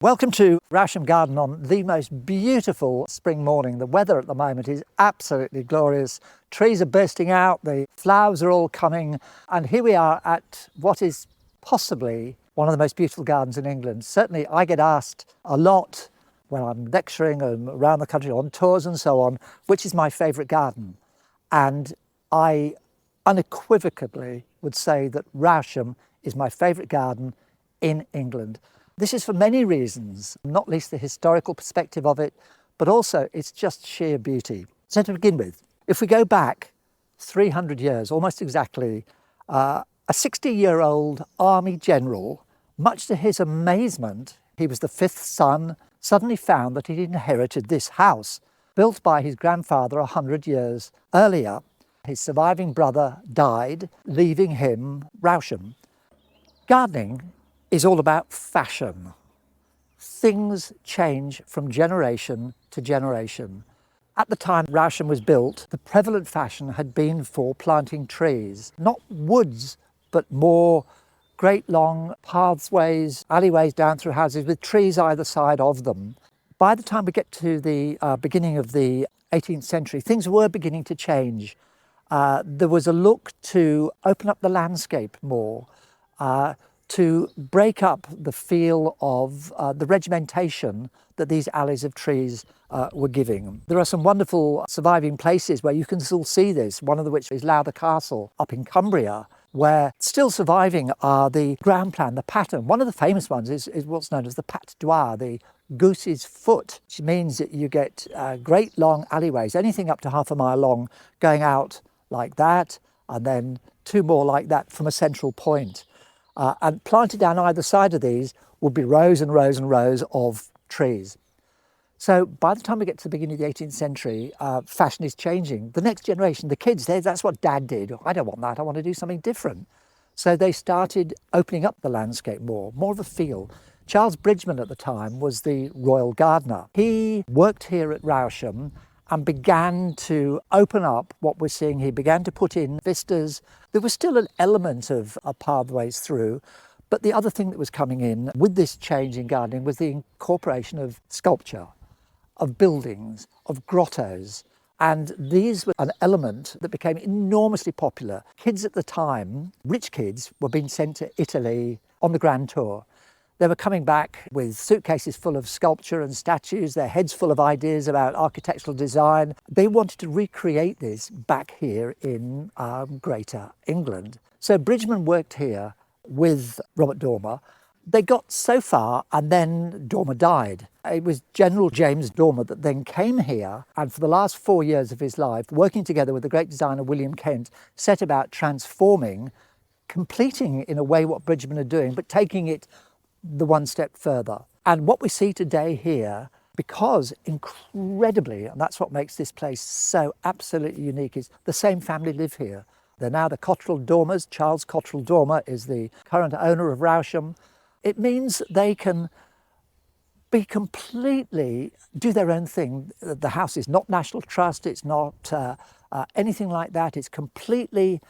Welcome to Rousham Garden on the most beautiful spring morning. The weather at the moment is absolutely glorious. Trees are bursting out, the flowers are all coming, and here we are at what is possibly one of the most beautiful gardens in England. Certainly I get asked a lot when I'm lecturing and around the country on tours and so on, which is my favourite garden. And I unequivocally would say that Rousham is my favourite garden in England. This is for many reasons, not least the historical perspective of it, but also it's just sheer beauty. So to begin with, if we go back 300 years, almost exactly, a 60-year-old army general, much to his amazement, he was the fifth son, suddenly found that he'd inherited this house, built by his grandfather 100 years earlier. His surviving brother died, leaving him Rousham. Gardening is all about fashion. Things change from generation to generation. At the time Rousham was built, the prevalent fashion had been for planting trees, not woods, but more great long pathways, alleyways down through houses with trees either side of them. By the time we get to the beginning of the 18th century, things were beginning to change. There was a look to open up the landscape more, to break up the feel of the regimentation that these alleys of trees were giving. There are some wonderful surviving places where you can still see this, one of which is Lowther Castle up in Cumbria, where still surviving are the ground plan, the pattern. One of the famous ones is what's known as the patte d'oie, the goose's foot, which means that you get great long alleyways, anything up to half a mile long, going out like that, and then two more like that from a central point. And planted down either side of these would be rows and rows and rows of trees. So by the time we get to the beginning of the 18th century, fashion is changing. The next generation, the kids, that's what Dad did. I don't want that, I want to do something different. So they started opening up the landscape more of a feel. Charles Bridgman at the time was the royal gardener. He worked here at Rousham and began to open up what we're seeing here, began to put in vistas. There was still an element of pathways through, but the other thing that was coming in with this change in gardening was the incorporation of sculpture, of buildings, of grottos. And these were an element that became enormously popular. Kids at the time, rich kids, were being sent to Italy on the grand tour. They were coming back with suitcases full of sculpture and statues, their heads full of ideas about architectural design. They wanted to recreate this back here in Greater England. So Bridgman worked here with Robert Dormer. They got so far and then Dormer died. It was General James Dormer that then came here and for the last 4 years of his life, working together with the great designer William Kent, set about transforming, completing in a way what Bridgman are doing, but taking it the one step further. And what we see today here, because incredibly, and that's what makes this place so absolutely unique, is the same family live here. They're now the Cottrell Dormers. Charles Cottrell Dormer is the current owner of Rousham. It means that they can be completely, do their own thing. The house is not National Trust, it's not anything like that. It's completely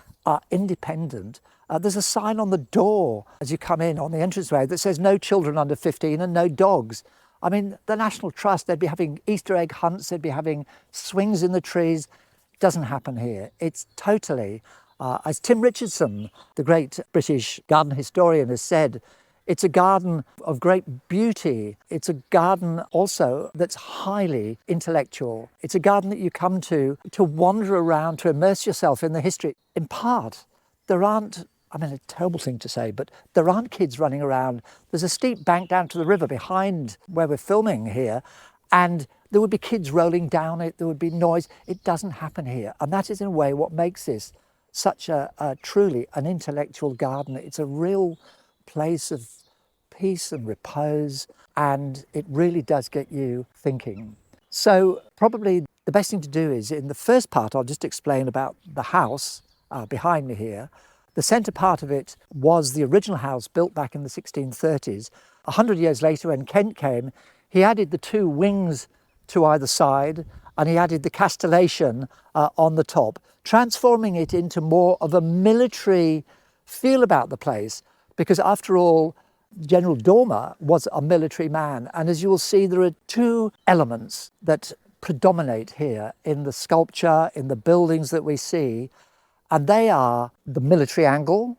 independent. There's a sign on the door as you come in on the entranceway that says no children under 15 and no dogs. I mean, the National Trust, they'd be having Easter egg hunts, they'd be having swings in the trees. It doesn't happen here. It's totally, as Tim Richardson, the great British garden historian, has said, it's a garden of great beauty. It's a garden also that's highly intellectual. It's a garden that you come to wander around, to immerse yourself in the history. In part, there aren't, I mean, a terrible thing to say, but there aren't kids running around. There's a steep bank down to the river behind where we're filming here, and there would be kids rolling down it, there would be noise. It doesn't happen here. And that is in a way what makes this such a truly an intellectual garden. It's a real place of peace and repose, and it really does get you thinking. So probably the best thing to do is, in the first part, I'll just explain about the house behind me here. The centre part of it was the original house built back in the 1630s. 100 years later, when Kent came, he added the two wings to either side, and he added the castellation on the top, transforming it into more of a military feel about the place, because after all, General Dormer was a military man, and as you will see, there are two elements that predominate here in the sculpture, in the buildings that we see, and they are the military angle.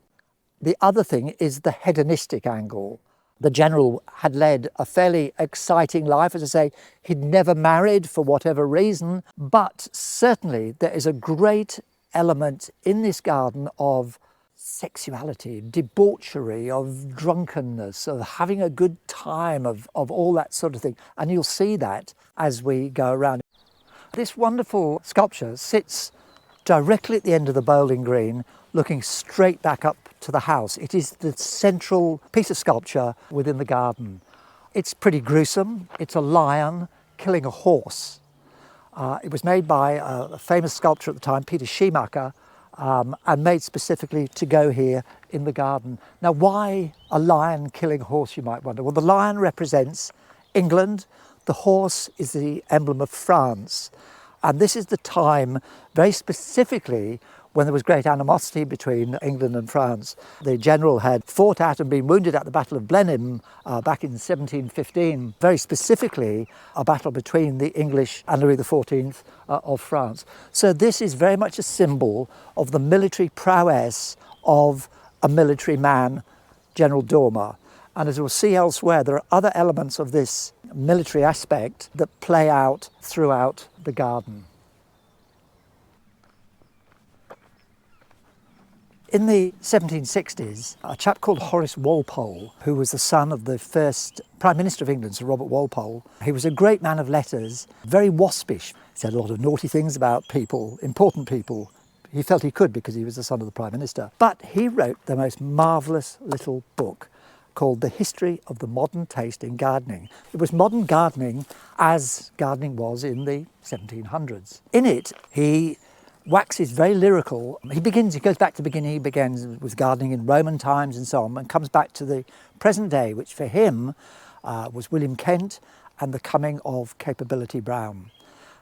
The other thing is the hedonistic angle. The general had led a fairly exciting life. As I say, he'd never married for whatever reason, but certainly there is a great element in this garden of sexuality, debauchery, of drunkenness, of having a good time, of all that sort of thing. And you'll see that as we go around. This wonderful sculpture sits directly at the end of the bowling green, looking straight back up to the house. It is the central piece of sculpture within the garden. It's pretty gruesome. It's a lion killing a horse. It was made by a famous sculptor at the time, Peter Schumacher, and made specifically to go here in the garden. Now, why a lion killing a horse, you might wonder? Well, the lion represents England. The horse is the emblem of France. And this is the time, very specifically, when there was great animosity between England and France. The general had fought at and been wounded at the Battle of Blenheim back in 1715, very specifically a battle between the English and Louis XIV of France. So this is very much a symbol of the military prowess of a military man, General Dormer. And as we'll see elsewhere, there are other elements of this military aspect that play out throughout the garden. In the 1760s, a chap called Horace Walpole, who was the son of the first Prime Minister of England, Sir Robert Walpole, he was a great man of letters, very waspish. He said a lot of naughty things about people, important people. He felt he could because he was the son of the Prime Minister. But he wrote the most marvellous little book called The History of the Modern Taste in Gardening. It was modern gardening as gardening was in the 1700s. In it, he waxes very lyrical. He goes back to the beginning, he begins with gardening in Roman times and so on, and comes back to the present day, which for him was William Kent and the coming of Capability Brown.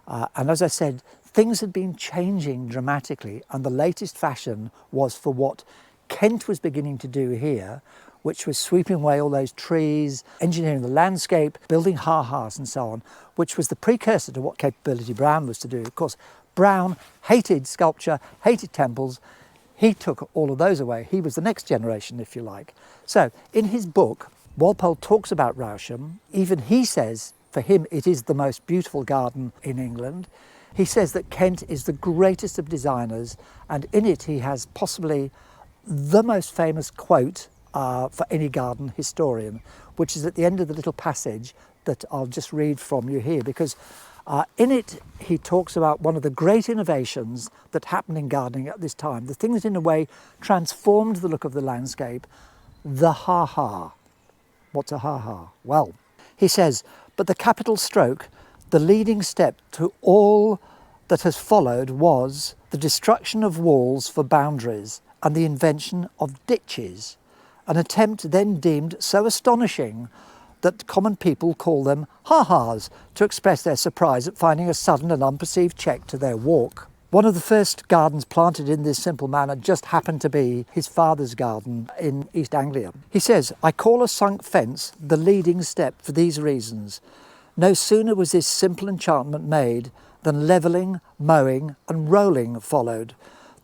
And as I said, things had been changing dramatically, and the latest fashion was for what Kent was beginning to do here, which was sweeping away all those trees, engineering the landscape, building ha-has and so on, which was the precursor to what Capability Brown was to do. Of course, Brown hated sculpture, hated temples. He took all of those away. He was the next generation, if you like. So in his book, Walpole talks about Rousham. Even he says, for him, it is the most beautiful garden in England. He says that Kent is the greatest of designers, and in it he has possibly the most famous quote for any garden historian, which is at the end of the little passage that I'll just read from you here, because in it he talks about one of the great innovations that happened in gardening at this time, the thing that in a way transformed the look of the landscape, the ha-ha. What's a ha-ha? Well, he says, but the capital stroke, the leading step to all that has followed was the destruction of walls for boundaries and the invention of ditches, an attempt then deemed so astonishing that common people call them ha-has to express their surprise at finding a sudden and unperceived check to their walk. One of the first gardens planted in this simple manner just happened to be his father's garden in East Anglia. He says, I call a sunk fence the leading step for these reasons. No sooner was this simple enchantment made than levelling, mowing and rolling followed.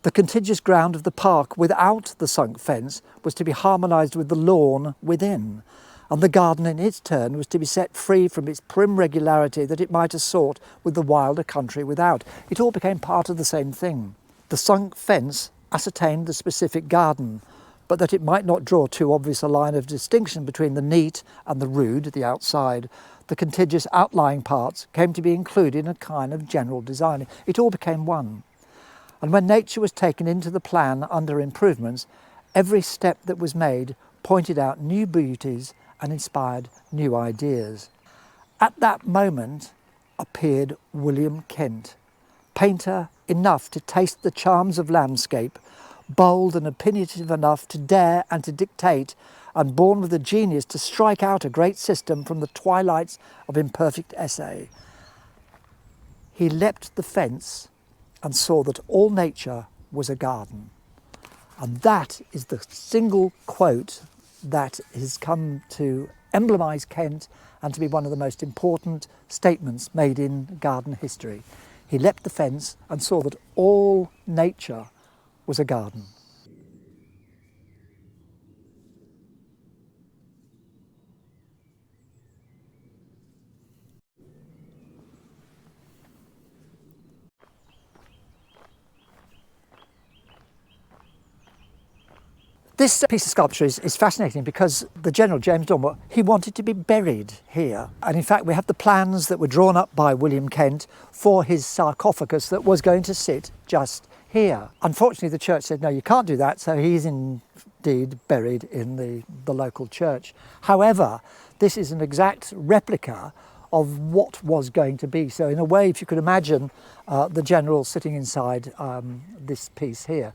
The contiguous ground of the park without the sunk fence was to be harmonised with the lawn within, and the garden in its turn was to be set free from its prim regularity that it might assort with the wilder country without. It all became part of the same thing. The sunk fence ascertained the specific garden, but that it might not draw too obvious a line of distinction between the neat and the rude, the outside, the contiguous outlying parts came to be included in a kind of general design. It all became one. And when nature was taken into the plan under improvements, every step that was made pointed out new beauties and inspired new ideas. At that moment appeared William Kent, painter enough to taste the charms of landscape, bold and opinionative enough to dare and to dictate, and born with a genius to strike out a great system from the twilights of imperfect essay. He leapt the fence and saw that all nature was a garden. And that is the single quote that has come to emblemise Kent and to be one of the most important statements made in garden history. He leapt the fence and saw that all nature was a garden. This piece of sculpture is fascinating because the General, James Dormer, he wanted to be buried here. And in fact, we have the plans that were drawn up by William Kent for his sarcophagus that was going to sit just here. Unfortunately, the church said, no, you can't do that. So he's indeed buried in the local church. However, this is an exact replica of what was going to be. So in a way, if you could imagine the General sitting inside this piece here.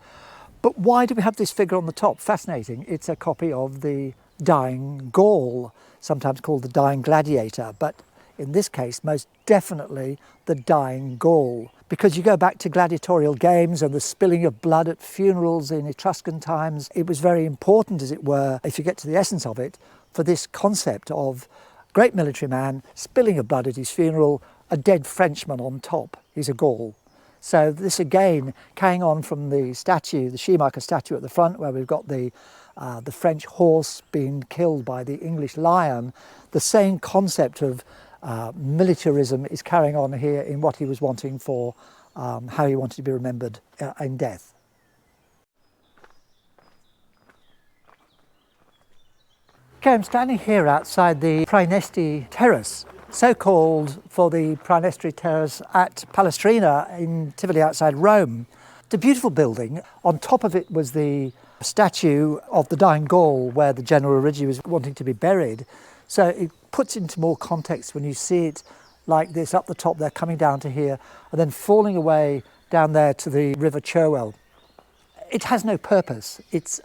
But why do we have this figure on the top? Fascinating. It's a copy of the dying Gaul, sometimes called the dying gladiator, but in this case, most definitely the dying Gaul. Because you go back to gladiatorial games and the spilling of blood at funerals in Etruscan times, it was very important, as it were, if you get to the essence of it, for this concept of great military man, spilling of blood at his funeral, a dead Frenchman on top. He's a Gaul. So this again, carrying on from the statue, the Schumacher statue at the front, where we've got the French horse being killed by the English lion, the same concept of militarism is carrying on here in what he was wanting for how he wanted to be remembered in death. Okay, I'm standing here outside the Praenesti terrace, so called for the Praenesti terrace at Palestrina in Tivoli outside Rome. It's a beautiful building. On top of it was the statue of the dying Gaul where the general originally was wanting to be buried. So it puts into more context when you see it like this up the top there, coming down to here, and then falling away down there to the River Cherwell. It has no purpose. It's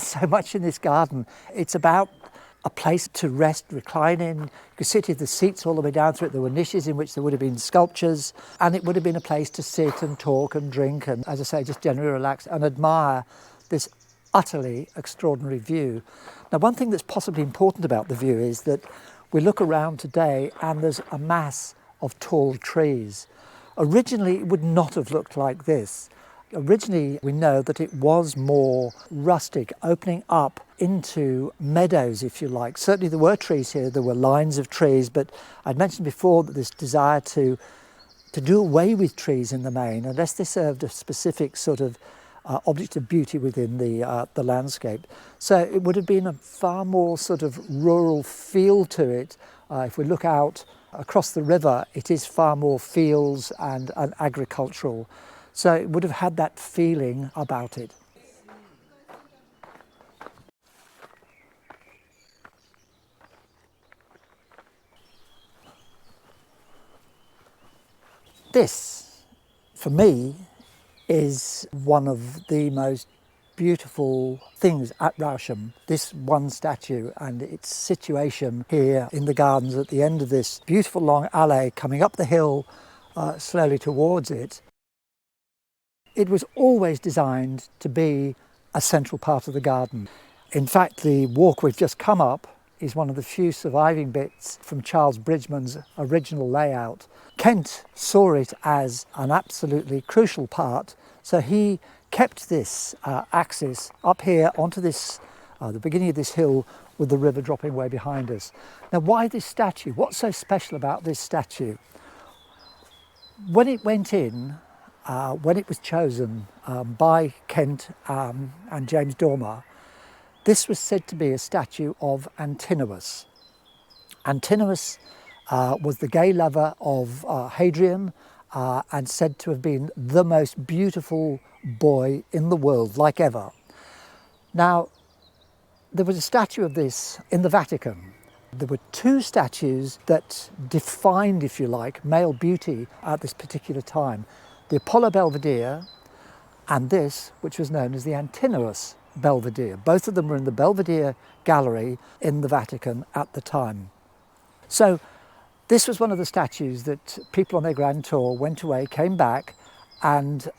so much in this garden. It's about a place to rest, recline in. You could sit in the seats all the way down through it. There were niches in which there would have been sculptures, and it would have been a place to sit and talk and drink and, as I say, just generally relax and admire this utterly extraordinary view. Now, one thing that's possibly important about the view is that we look around today and there's a mass of tall trees. Originally, it would not have looked like this. Originally, we know that it was more rustic, opening up into meadows, if you like. Certainly there were trees here, there were lines of trees, but I'd mentioned before that this desire to do away with trees in the main, unless they served a specific sort of object of beauty within the landscape. So it would have been a far more sort of rural feel to it. If we look out across the river, it is far more fields and agricultural. So it would have had that feeling about it. This, for me, is one of the most beautiful things at Rousham, this one statue and its situation here in the gardens at the end of this beautiful long alley coming up the hill slowly towards it. It was always designed to be a central part of the garden. In fact, the walk we've just come up is one of the few surviving bits from Charles Bridgman's original layout. Kent saw it as an absolutely crucial part, so he kept this axis up here onto this, the beginning of this hill with the river dropping away behind us. Now, why this statue? What's so special about this statue? When it went in, when it was chosen by Kent and James Dormer, this was said to be a statue of Antinous. Antinous was the gay lover of Hadrian and said to have been the most beautiful boy in the world, like ever. Now, there was a statue of this in the Vatican. There were two statues that defined, if you like, male beauty at this particular time. The Apollo Belvedere and this, which was known as the Antinous Belvedere. Both of them were in the Belvedere Gallery in the Vatican at the time. So this was one of the statues that people on their grand tour went away, came back, and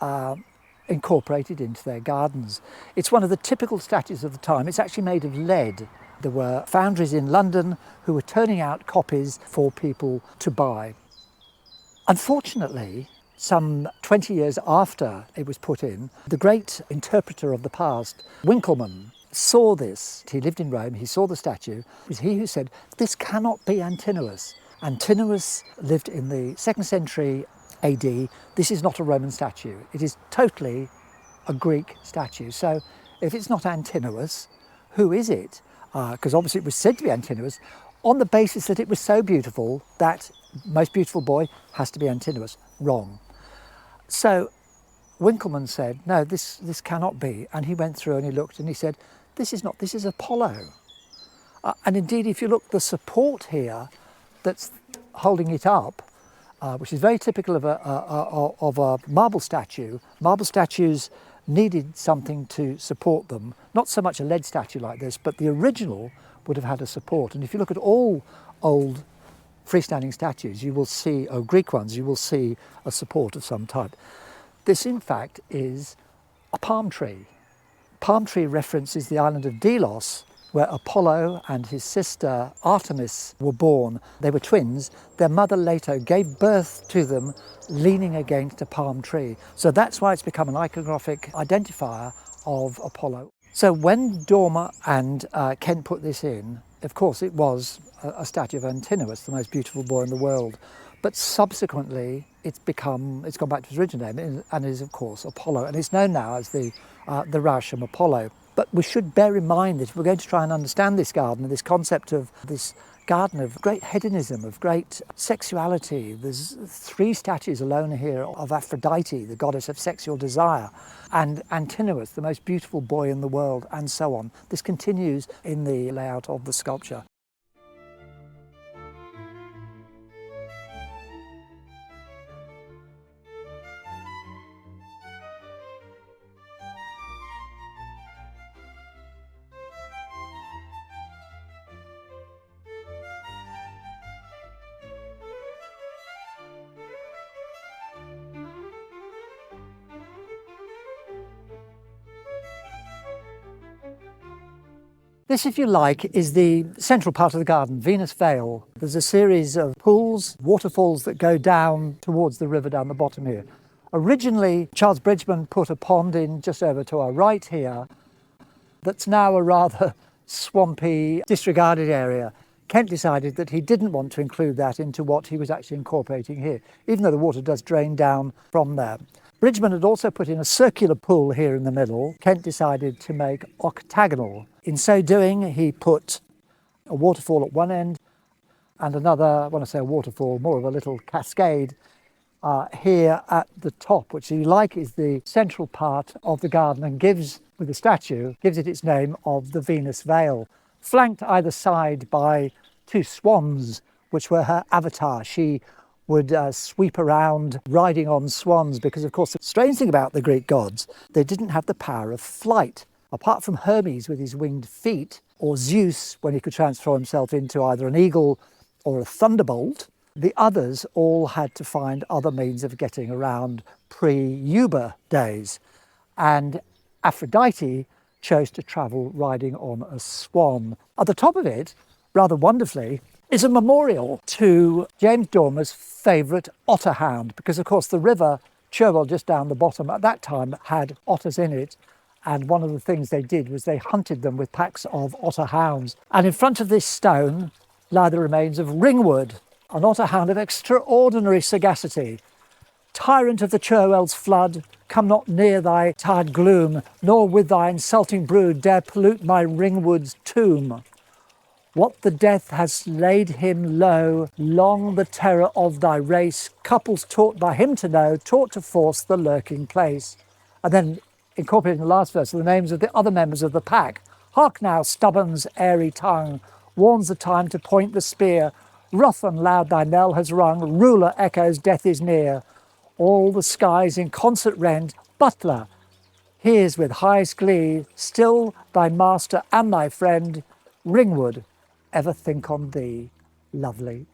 incorporated into their gardens. It's one of the typical statues of the time. It's actually made of lead. There were foundries in London who were turning out copies for people to buy. Unfortunately, some 20 years after it was put in, the great interpreter of the past, Winckelmann, saw this. He lived in Rome, he saw the statue. It was he who said, this cannot be Antinous. Antinous lived in the 2nd century AD. This is not a Roman statue. It is totally a Greek statue. So if it's not Antinous, who is it? Because obviously it was said to be Antinous on the basis that it was so beautiful that most beautiful boy has to be Antinous. Wrong. So Winckelmann said, no, this cannot be. And he went through and he looked and he said, this is not, this is Apollo. And indeed, if you look, the support here that's holding it up, which is very typical of a marble statue. Marble statues needed something to support them, not so much a lead statue like this, but the original would have had a support. And if you look at all old freestanding statues, you will see, or Greek ones, you will see a support of some type. This, in fact, is a palm tree. Palm tree references the island of Delos, where Apollo and his sister Artemis were born. They were twins. Their mother later gave birth to them leaning against a palm tree. So that's why it's become an iconographic identifier of Apollo. So when Dormer and Kent put this in, of course it was a statue of Antinous, the most beautiful boy in the world. But subsequently it's gone back to its original name and is of course Apollo. And it's known now as the Rousham Apollo. But we should bear in mind that if we're going to try and understand this garden, this concept of this garden of great hedonism, of great sexuality. There's 3 statues alone here of Aphrodite, the goddess of sexual desire, and Antinous, the most beautiful boy in the world, and so on. This continues in the layout of the sculpture. This, if you like, is the central part of the garden, Venus Vale. There's a series of pools, waterfalls that go down towards the river down the bottom here. Originally, Charles Bridgman put a pond in just over to our right here that's now a rather swampy, disregarded area. Kent decided that he didn't want to include that into what he was actually incorporating here, even though the water does drain down from there. Bridgman had also put in a circular pool here in the middle. Kent decided to make octagonal. In so doing, he put a waterfall at one end and another, when I say a waterfall, more of a little cascade here at the top, which, if you like, is the central part of the garden and gives, with the statue, gives it its name of the Venus Vale, flanked either side by 2 swans, which were her avatar. She would sweep around riding on swans because, of course, the strange thing about the Greek gods, they didn't have the power of flight. Apart from Hermes with his winged feet, or Zeus when he could transform himself into either an eagle or a thunderbolt, the others all had to find other means of getting around pre-Uber days. And Aphrodite chose to travel riding on a swan. At the top of it, rather wonderfully, is a memorial to James Dormer's favourite otter hound, because of course the river Cherwell just down the bottom at that time had otters in it, and one of the things they did was they hunted them with packs of otter hounds. And in front of this stone lie the remains of Ringwood, an otter hound of extraordinary sagacity. Tyrant of the Cherwell's flood, come not near thy tired gloom, nor with thy insulting brood dare pollute my Ringwood's tomb. What the death has laid him low, long the terror of thy race, couples taught by him to know, taught to force the lurking place. And then incorporating the last verse are the names of the other members of the pack. Hark now, stubborn's airy tongue, warns the time to point the spear. Rough and loud thy knell has rung, ruler echoes, death is near. All the skies in concert rend, butler hears with highest glee, still thy master and thy friend, Ringwood, ever think on thee, lovely.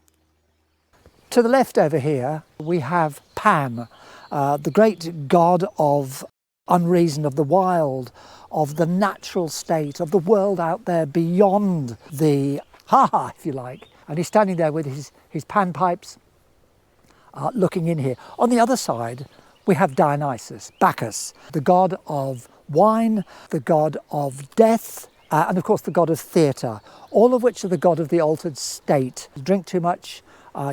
To the left over here, we have Pan, the great god of unreason, of the wild, of the natural state, of the world out there beyond the ha-ha, if you like. And he's standing there with his panpipes, looking in here. On the other side, we have Dionysus, Bacchus, the god of wine, the god of death, and of course the god of theatre, all of which are the god of the altered state. You drink too much,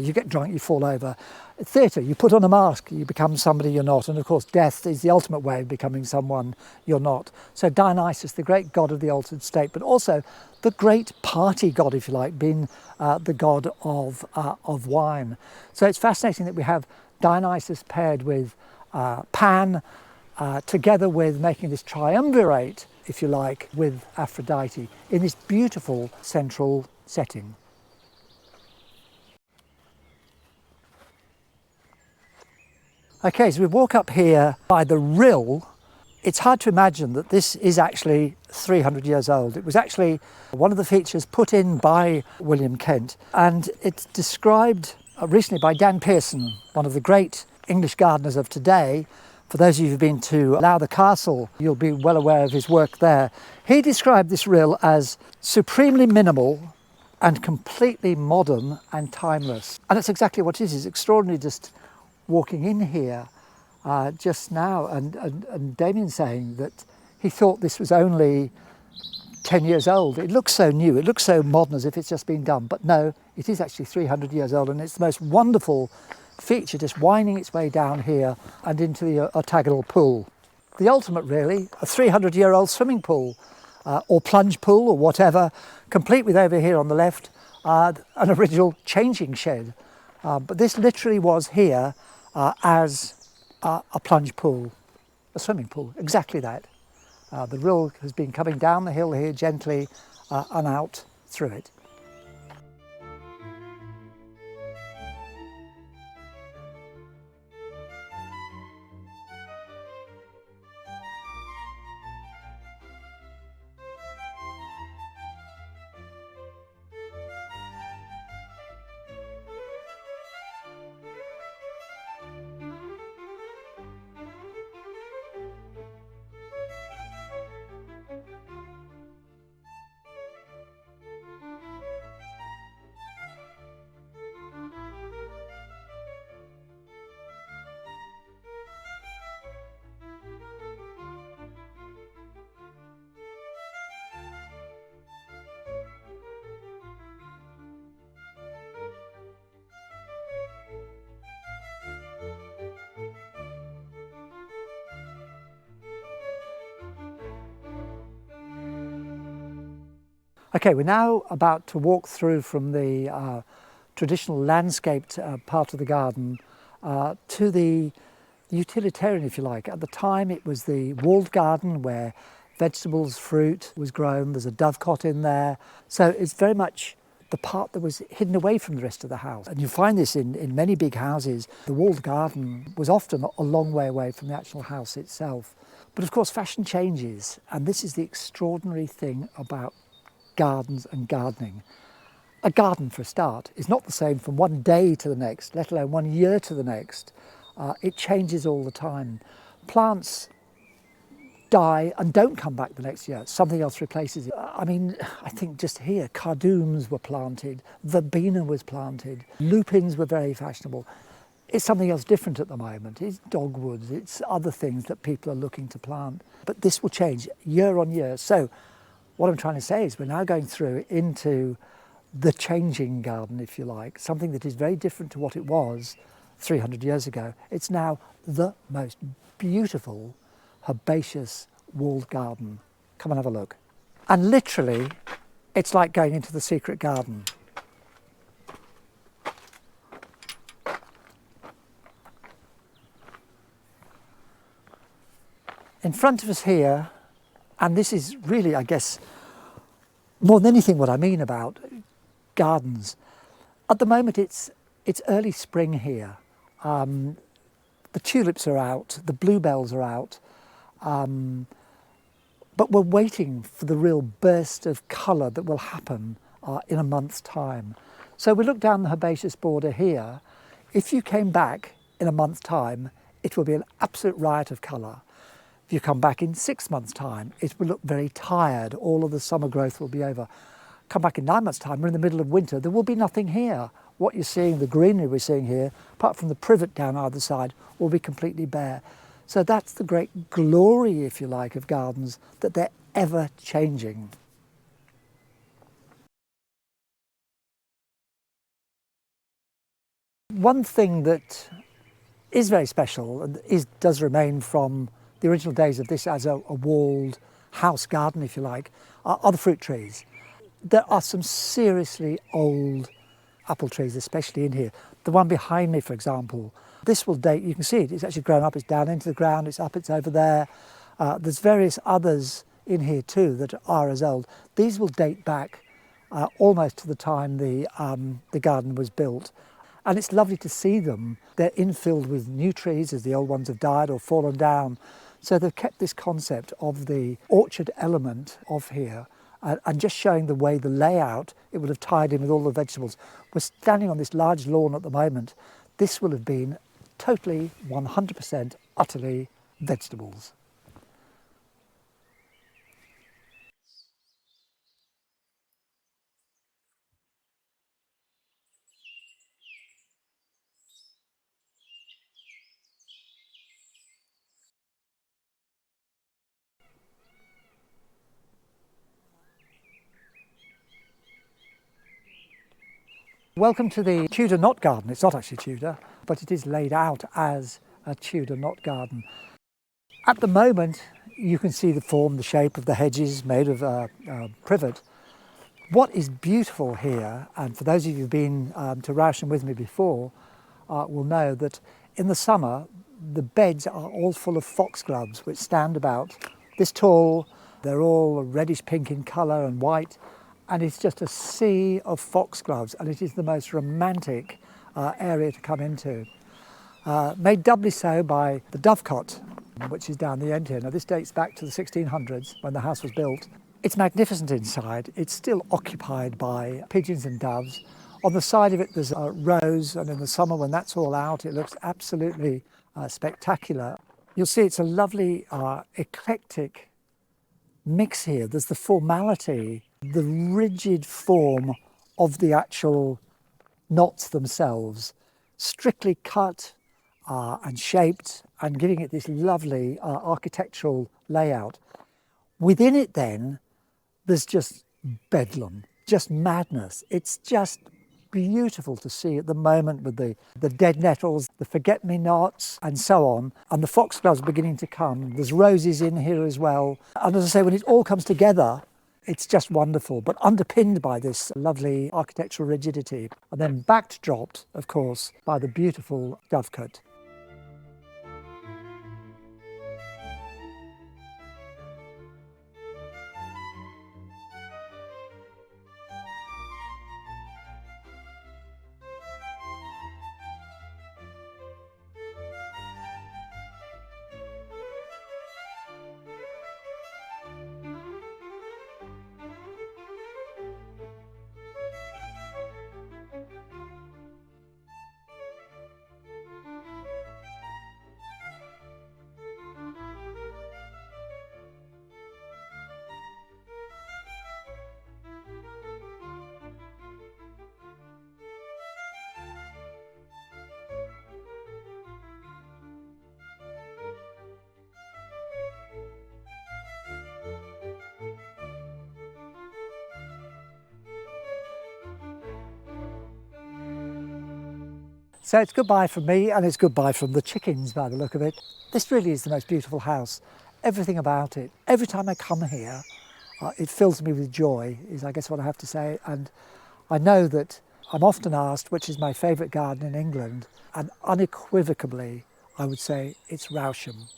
you get drunk, you fall over. Theatre, you put on a mask, you become somebody you're not, and of course death is the ultimate way of becoming someone you're not. So Dionysus, the great god of the altered state, but also the great party god, if you like, being the god of wine. So it's fascinating that we have Dionysus paired with Pan, together with making this triumvirate, if you like, with Aphrodite in this beautiful central setting. Okay, so we walk up here by the rill. It's hard to imagine that this is actually 300 years old. It was actually one of the features put in by William Kent, and it's described recently by Dan Pearson, one of the great English gardeners of today. For those of you who've been to Lowther Castle, you'll be well aware of his work there. He described this rill as supremely minimal and completely modern and timeless. And that's exactly what it is. It's extraordinary just walking in here just now, and Damien saying that he thought this was only 10 years old. It looks so new, it looks so modern, as if it's just been done, but no, it is actually 300 years old, and it's the most wonderful feature, just winding its way down here and into the octagonal pool. The ultimate, really, a 300-year-old swimming pool, or plunge pool, or whatever, complete with, over here on the left, an original changing shed. But this literally was here as a plunge pool, a swimming pool, exactly that. The rill has been coming down the hill here gently and out through it. Okay, we're now about to walk through from the traditional landscaped part of the garden to the utilitarian, if you like. At the time it was the walled garden where vegetables, fruit was grown. There's a dovecot in there. So it's very much the part that was hidden away from the rest of the house. And you find this in many big houses. The walled garden was often a long way away from the actual house itself. But of course fashion changes, and this is the extraordinary thing about gardens and gardening. A garden, for a start, is not the same from one day to the next, let alone 1 year to the next. It changes all the time. Plants die and don't come back the next year. Something else replaces it. I mean, I think just here, cardoons were planted, verbena was planted, lupins were very fashionable. It's something else different at the moment. It's dogwoods, it's other things that people are looking to plant. But this will change year on year. So what I'm trying to say is we're now going through into the changing garden, if you like, something that is very different to what it was 300 years ago. It's now the most beautiful herbaceous walled garden. Come and have a look. And literally, it's like going into the secret garden. In front of us here, and this is really, I guess, more than anything what I mean about gardens. At the moment it's early spring here. The tulips are out, the bluebells are out, but we're waiting for the real burst of colour that will happen in a month's time. So we look down the herbaceous border here. If you came back in a month's time, it will be an absolute riot of colour. If you come back in 6 months' time, it will look very tired. All of the summer growth will be over. Come back in 9 months' time, we're in the middle of winter, there will be nothing here. What you're seeing, the greenery we're seeing here, apart from the privet down either side, will be completely bare. So that's the great glory, if you like, of gardens, that they're ever changing. One thing that is very special and does remain from the original days of this as a walled house garden, if you like, are the fruit trees. There are some seriously old apple trees, especially in here. The one behind me, for example, this will date, you can see it, it's actually grown up, it's down into the ground, it's up, it's over there. There's various others in here too that are as old. These will date back almost to the time the garden was built. And it's lovely to see them. They're infilled with new trees as the old ones have died or fallen down. So they've kept this concept of the orchard element of here and just showing the way the layout, it would have tied in with all the vegetables. We're standing on this large lawn at the moment. This will have been totally 100% utterly vegetables. Welcome to the Tudor knot garden. It's not actually Tudor, but it is laid out as a Tudor knot garden. At the moment, you can see the form, the shape of the hedges made of privet. What is beautiful here, and for those of you who've been to Rousham with me before, will know that in the summer, the beds are all full of foxgloves, which stand about this tall. They're all reddish pink in colour and white. And it's just a sea of foxgloves, and it is the most romantic area to come into. Made doubly so by the dovecot, which is down the end here. Now this dates back to the 1600s when the house was built. It's magnificent inside. It's still occupied by pigeons and doves. On the side of it there's a rose, and in the summer when that's all out it looks absolutely spectacular. You'll see it's a lovely eclectic mix here. There's the formality, the rigid form of the actual knots themselves, strictly cut and shaped and giving it this lovely architectural layout. Within it then, there's just bedlam, just madness. It's just beautiful to see at the moment with the dead nettles, the forget-me-nots and so on, and the foxgloves beginning to come. There's roses in here as well. And as I say, when it all comes together, it's just wonderful, but underpinned by this lovely architectural rigidity, and then backdropped, of course, by the beautiful dovecot. So it's goodbye from me, and it's goodbye from the chickens by the look of it. This really is the most beautiful house. Everything about it. Every time I come here, it fills me with joy, is I guess what I have to say. And I know that I'm often asked which is my favourite garden in England, and unequivocally I would say it's Rousham.